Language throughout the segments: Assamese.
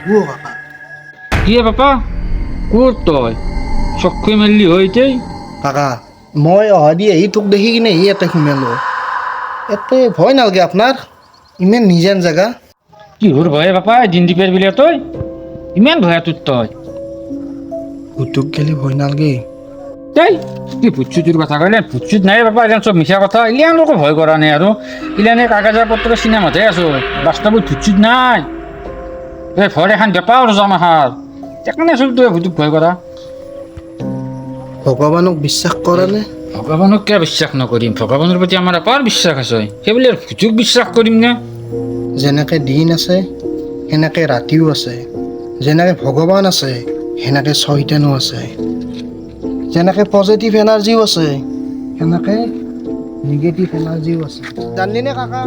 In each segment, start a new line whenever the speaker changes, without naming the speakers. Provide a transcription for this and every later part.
ও কাকা
কি বাপা ক'ত তই চক্ষু মেলি হৈতেই
কাকা মই অহা দি আহি তোক দেখি কিনে ইয়াতে সোমালো ইয়াতে ভয় নালাগে আপোনাৰ ইমান নিজান জেগা
কিহৰ ভয়ে বাপা দিন দীপেৰ বিলে তই ইমান ভয়া তোৰ তই
ভূতক গেলি ভয় নালাগে
তই কি ভুতচুতিৰ কথা কলে ভুতচুত নাই বাপা এইবিলাক চব মিছা কথা ইলানকো ভয় কৰা নাই আৰু ইলানে কাগজৰ পত্ৰ চিনেমাতহে আছো বাস্তৱত ভুতচুত নাই এই ভয় এখন বেপাৰ জমাহাৰ সেইকাৰণে চব তই ভুতক ভয় কৰা
ভগৱানক বিশ্বাস কৰা নে
ভগৱানক কিয় বিশ্বাস নকৰিম ভগৱানৰ প্ৰতি আমাৰ অপাৰ বিশ্বাস আছে সেইবুলি আৰু ভুতক বিশ্বাস কৰিম নে
যেনেকে দিন আছে সেনেকে ৰাতিও আছে যেনেকে ভগৱান আছে সেনেকে চৈতানো আছে যেনেকে পজিটিভ এনাৰ্জিও আছে সেনেকে নিগেটিভ এনাৰ্জিও আছে জানলিনে কাকা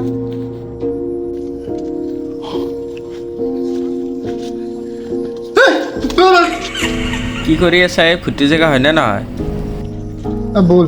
কি কৰি আছা এই ভুটি জেগা হয়নে নহয়
বল